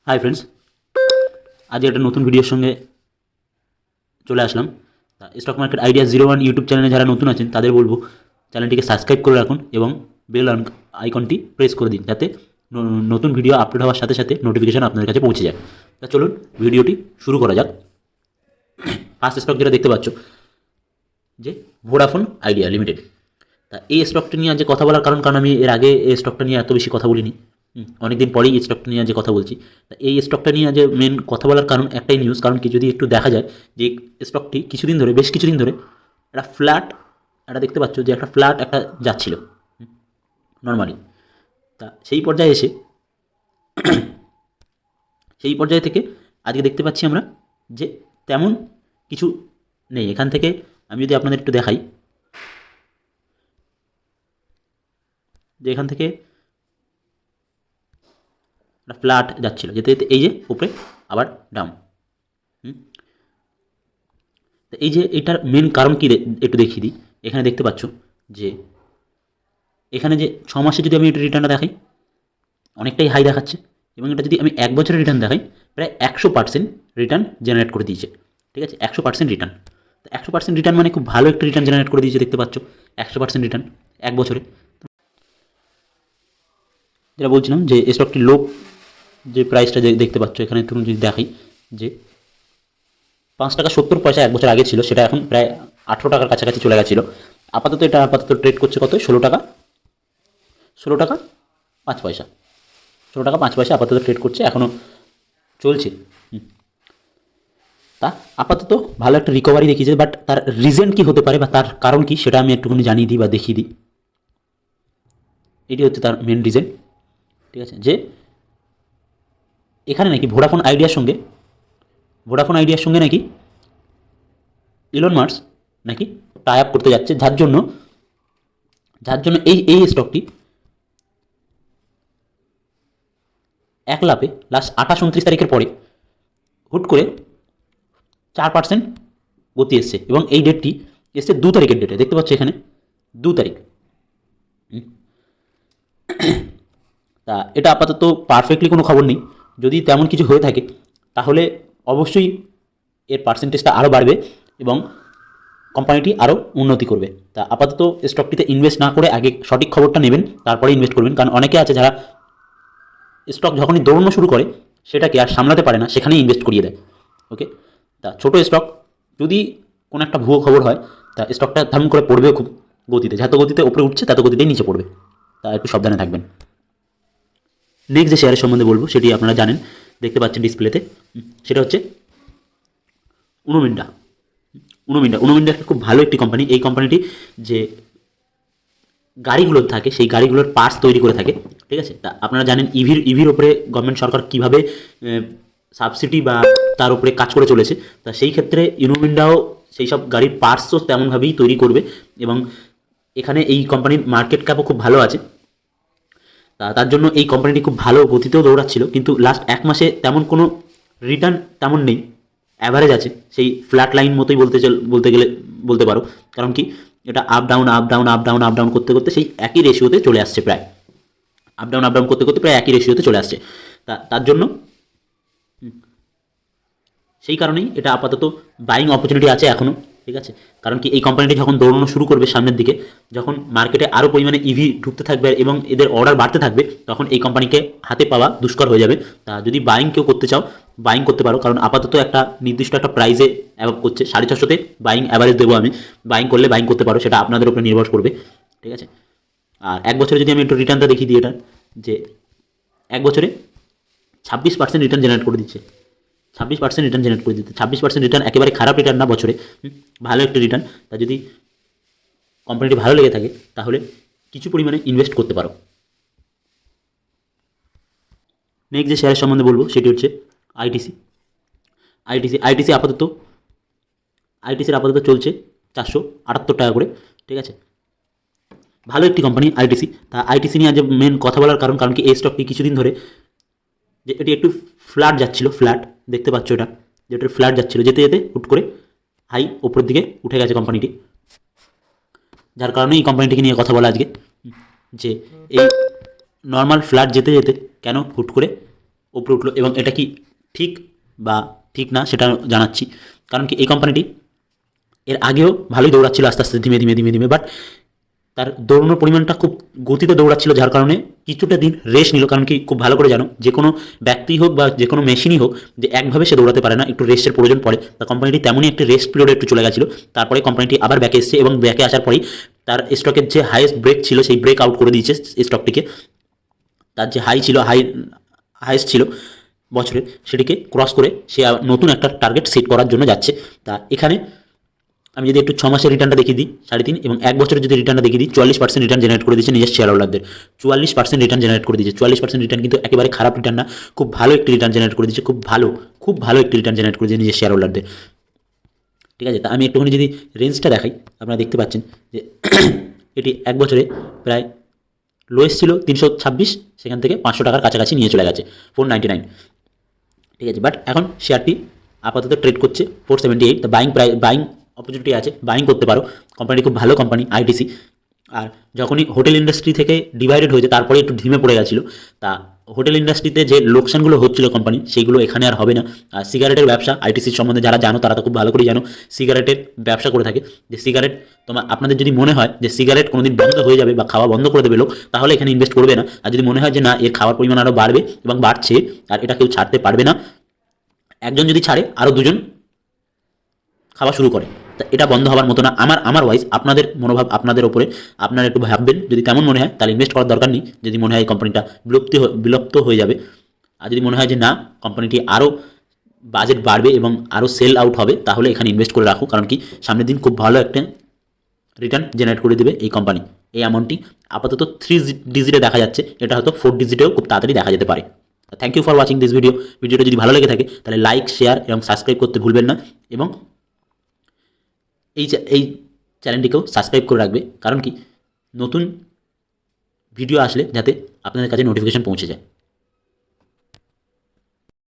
Hi friends, আজ একটা নতুন ভিডিওর সঙ্গে চলে আসলাম। স্টক মার্কেট আইডিয়া 01 ইউটিউব চ্যানেলে যারা নতুন আছেন তাদের বলবো চ্যানেলটিকে সাবস্ক্রাইব করে রাখুন এবং বেল আইকনটি প্রেস করে দিন, যাতে নতুন ভিডিও আপলোড হওয়ার সাথে সাথে নোটিফিকেশান আপনাদের কাছে পৌঁছে যায়। তা চলুন ভিডিওটি শুরু করা যাক। ফার্স্ট স্টক যেটা দেখতে পাচ্ছ যে ভোডাফোন আইডিয়া লিমিটেড। তা এই স্টকটা নিয়ে আজ কথা বলার কারণ আমি এর আগে এই স্টকটা নিয়ে এত বেশি কথা বলিনি, অনেকদিন পরেই এই স্টকটা নিয়ে আজ কথা বলছি। তা এই স্টকটা নিয়ে আজ মেন কথা বলার কারণ একটাই নিউজ, কারণ কি যদি একটু দেখা যায় যে স্টকটি বেশ কিছুদিন ধরে একটা ফ্ল্যাট, একটা দেখতে পাচ্ছ যে একটা ফ্ল্যাট একটা যাচ্ছিল নর্মালি। তা সেই পর্যায়ে থেকে আজকে দেখতে পাচ্ছি আমরা যে তেমন কিছু নেই। এখান থেকে আমি যদি আপনাদের একটু দেখাই যে এখান থেকে একটা ফ্ল্যাট যাচ্ছিল, যেতে যেতে এই যে উপরে আবার ডাউন। তো এই যে এটার মেন কারণ কি একটু দেখিয়ে দিই। এখানে দেখতে পাচ্ছ যে এখানে যে 6 মাসে যদি আমি এটা রিটার্নটা দেখাই অনেকটাই হাই দেখাচ্ছে, এবং এটা যদি আমি 1 বছরের রিটার্ন দেখাই প্রায় 100% রিটার্ন জেনারেট করে দিয়েছে। ঠিক আছে, 100% রিটার্ন। তো 100% রিটার্ন মানে খুব ভালো একটা রিটার্ন জেনারেট করে দিয়েছে। দেখতে পাচ্ছ 100% রিটার্ন 1 বছরে। যেটা বলছিলাম যে স্টকটি লো যে প্রাইসটা দেখতে পাচ্ছ এখানে, তুমি যদি দেখাই যে 5 টাকা 70 পয়সা 1 বছর আগে ছিল, সেটা এখন প্রায় 18 টাকার কাছাকাছি চলে গেছিলো। আপাতত ট্রেড করছে কত, 16 টাকা 5 পয়সা, 16 টাকা 5 পয়সা আপাতত ট্রেড করছে, এখনও চলছে। তা আপাতত ভালো একটা রিকভারি দেখিয়েছে, বাট তার রিজন কি হতে পারে বা তার কারণ কি সেটা আমি একটুখানি জানিয়ে দিই বা দেখিয়ে দিই। এটি হচ্ছে তার মেন রিজন। ঠিক আছে, যে এখানে নাকি ভোডাফোন আইডিয়ার সঙ্গে নাকি ইলন মাস্ক নাকি টাই আপ করতে যাচ্ছে, যার জন্য এই স্টকটি 1 লাফে লাস্ট 28-29 তারিখের পরে হুট করে 4% গতি এসছে, এবং এই ডেটটি এসছে 2 তারিখের ডেটে। দেখতে পাচ্ছ এখানে 2 তারিখ। তা এটা আপাতত পারফেক্টলি কোনো খবর নেই। যদি তেমন কিছু হয়ে থাকে তাহলে অবশ্যই এর পার্সেন্টেজটা আরও বাড়বে এবং কোম্পানিটি আরও উন্নতি করবে। তা আপাতত স্টকটিতে ইনভেস্ট না করে আগে সঠিক খবরটা নেবেন, তারপরে ইনভেস্ট করবেন। কারণ অনেকে আছে যারা স্টক যখনই দৌড়ানো শুরু করে সেটাকে আর সামলাতে পারে না, সেখানেই ইনভেস্ট করিয়ে দেয়। ওকে, তা ছোটো স্টক যদি কোনো একটা ভুয়ো খবর হয় তা স্টকটা ধারণ করে পড়বেও খুব গতিতে, যত গতিতে উপরে উঠছে তত গতিতেই নিচে পড়বে। তা একটু সাবধানে থাকবেন। নেক্সট যে শেয়ারের সম্বন্ধে বলবো সেটি আপনারা জানেন, দেখতে পাচ্ছেন ডিসপ্লেতে, সেটা হচ্ছে উনোমিন্ডা একটা খুব ভালো একটি কোম্পানি। এই কোম্পানিটি যে গাড়িগুলো থাকে সেই গাড়িগুলোর পার্টস তৈরি করে থাকে। ঠিক আছে, তা আপনারা জানেন ইভির ওপরে গভর্নমেন্ট সরকার কীভাবে সাবসিডি বা তার উপরে কাজ করে চলেছে। তা সেই ক্ষেত্রে ইনোমিন্ডাও সেই সব গাড়ির পার্টসও তেমনভাবেই তৈরি করবে, এবং এখানে এই কোম্পানির মার্কেট ক্যাপও খুব ভালো আছে। তার জন্য এই কোম্পানিটি খুব ভালো গতিতেও দৌড়াচ্ছিল, কিন্তু লাস্ট 1 মাসে তেমন কোনো রিটার্ন তেমন নেই, অ্যাভারেজ আছে, সেই ফ্ল্যাট লাইন মতোই বলতে পারো। কারণ কি এটা আপ ডাউন করতে করতে সেই একই রেশিওতে চলে আসছে, প্রায় আপ ডাউন করতে করতে প্রায় একই রেশিওতে চলে আসছে। তার জন্য সেই কারণেই এটা আপাতত বাইং অপরচুনিটি আছে এখনও। ঠিক আছে, কারণ কি এই কোম্পানিটি যখন দৌড়ানো শুরু করবে সামনের দিকে, যখন মার্কেটে আরও পরিমাণে ইভি ঢুকতে থাকবে এবং এদের অর্ডার বাড়তে থাকবে, তখন এই কোম্পানিকে হাতে পাওয়া দুষ্কর হয়ে যাবে। তা যদি বাইং কেউ করতে চাও বাইং করতে পারো, কারণ আপাতত একটা নির্দিষ্ট একটা প্রাইসে অ্যাভাব করছে, 650-তে বাইং অ্যাভারেজ দেবো আমি। বাইং করলে বাইং করতে পারো, সেটা আপনাদের উপরে নির্ভর করবে। ঠিক আছে, আর 1 বছরে যদি আমি একটু রিটার্নটা দেখিয়ে দিই, এটা যে 1 বছরে 26% রিটার্ন জেনারেট করে দিচ্ছে। 26% রিটার্ন একেবারে খারাপ রিটার্ন না বছরে, ভালো একটা রিটার্ন। তা যদি কোম্পানিটি ভালো লেগে থাকে তাহলে কিছু পরিমাণে ইনভেস্ট করতে পারো। নেক্সট যে শেয়ারের সম্বন্ধে বলবো সেটি হচ্ছে আইটিসি আপাতত চলছে 478 টাকা করে। ঠিক আছে, ভালো একটি কোম্পানি আইটিসি। তা আইটিসি নিয়ে আজ মেন কথা বলার কারণ কি এই স্টকটি কিছুদিন ধরে যে এটি একটু ফ্ল্যাট যাচ্ছিল, দেখতে পাচ্ছ এটা, যেটা ফ্ল্যাট যাচ্ছিল, যেতে যেতে হুট করে হাই উপরের দিকে উঠে গেছে কোম্পানিটি। যার কারণে এই কোম্পানিটিকে নিয়ে কথা বলা আজকে, যে এই নর্মাল ফ্ল্যাট যেতে যেতে কেন হুট করে উপরে উঠলো, এবং এটা কি ঠিক বা ঠিক না সেটা জানাচ্ছি। কারণ কি এই কোম্পানিটি এর আগেও ভালোই দৌড়াচ্ছিল আস্তে আস্তে ধীমে ধীমে ধীমে ধীমে, বাট তার দৌড়ানোর পরিমাণটা খুব গতিতে দৌড়াচ্ছিল, যার কারণে কিছুটা দিন রেস্ট নিল। কারণ কি খুব ভালো করে জানো, যে কোনো ব্যক্তি হোক বা যে কোনো মেশিনই হোক, যে একভাবে সে দৌড়াতে পারে না, একটু রেস্টের প্রয়োজন পড়ে। তা কোম্পানিটি তেমনই একটি রেস্ট পিরিয়ডে একটু চলে গেছিলো। তারপরে কোম্পানিটি আবার ব্যাকে এসছে, এবং ব্যাকে আসার পরেই তার স্টকের যে হাইয়েস্ট ব্রেক ছিল সেই ব্রেক আউট করে দিয়েছে স্টকটিকে। তার যে হাই ছিল, হাইয়েস্ট ছিল বছরের, সেটিকে ক্রস করে সে নতুন একটা টার্গেট সেট করার জন্য যাচ্ছে। তা এখানে আমি যদি একটু 6 মাসের রিটার্নটা দেখিয়ে দিই 3.5, এবং 1 বছরের যদি রিটার্নটা দেখিয়ে দিই, 44% রিটার্ন জেনারেট করে দিচ্ছে নিজের শেয়ার হোল্ডারদের। 44% রিটার্ন জেনারেট করে দিচ্ছে। 44% রিটার্ন কিন্তু একেবারে খারাপ রিটার্ন না, খুব ভালো একটি রিটার্ন জেনারেট করে দিচ্ছে, খুব ভালো একটি রিটার্ন জেনারেট করে দিচ্ছে নিজের শেয়ার হোল্ডারদের। ঠিক আছে, তা আমি একটুখানি যদি রেঞ্জটা দেখাই, আপনারা দেখতে পাচ্ছেন যে এটি 1 বছরে প্রায় লোয়েস্ট ছিল 326, সেখান থেকে 500 টাকার কাছাকাছি নিয়ে চলে গেছে 499। ঠিক আছে, বাট এখন শেয়ারটি আপাতত ট্রেড করছে 478। তা বাইং অপরচুনিটি আছে, বাইং করতে পারো। কোম্পানিটি খুব ভালো কোম্পানি আইটিসি। আর যখনই হোটেল ইন্ডাস্ট্রি থেকে ডিভাইডেড হয়েছে তারপরে একটু ধিমে পড়ে গেছিলো। তা হোটেল ইন্ডাস্ট্রিতে যে লোকসানগুলো হচ্ছিল কোম্পানি, সেইগুলো এখানে আর হবে না। আর সিগারেটের ব্যবসা, আইটিসির সম্বন্ধে যারা জানো তারা তো খুব ভালো করে জানো, সিগারেটের ব্যবসা করে থাকে। যে সিগারেট আপনাদের যদি মনে হয় যে সিগারেট কোনোদিন বন্ধ হয়ে যাবে বা খাওয়া বন্ধ করে দেবে লোক, তাহলে এখানে ইনভেস্ট করবে না। আর যদি মনে হয় যে না, এর খাওয়ার পরিমাণ আরও বাড়বে এবং বাড়ছে, আর এটা কেউ ছাড়তে পারবে না, একজন যদি ছাড়ে আরও দুজন খাওয়া শুরু করে, তা এটা বন্ধ হওয়ার মতো না। আমার ওয়াইজ আপনাদের মনোভাব আপনাদের ওপরে, আপনারা একটু ভাববেন। যদি তেমন মনে হয় তাহলে ইনভেস্ট করার দরকার নেই। যদি মনে হয় কোম্পানিটা বিলুপ্ত হয়ে যাবে, আর যদি মনে হয় যে না, কোম্পানিটি আরও বাজেট বাড়বে এবং আরও সেল আউট হবে, তাহলে এখানে ইনভেস্ট করে রাখো। কারণ কি সামনের দিন খুব ভালো একটা রিটার্ন জেনারেট করে দেবে এই কোম্পানি। এই অ্যামাউন্টটি আপাতত 3 ডিজিটে দেখা যাচ্ছে, এটা হয়তো 4 ডিজিটেও খুব তাড়াতাড়ি দেখা যেতে পারে। Thank you for watching this ভিডিওটা যদি ভালো লেগে থাকে তাহলে লাইক, শেয়ার এবং সাবস্ক্রাইব করতে ভুলবেন না, এবং এই চ্যানেলটিকেও সাবস্ক্রাইব করে রাখবে। কারণ কি নতুন ভিডিও আসলে যাতে আপনাদের কাছে নোটিফিকেশন পৌঁছে যায়।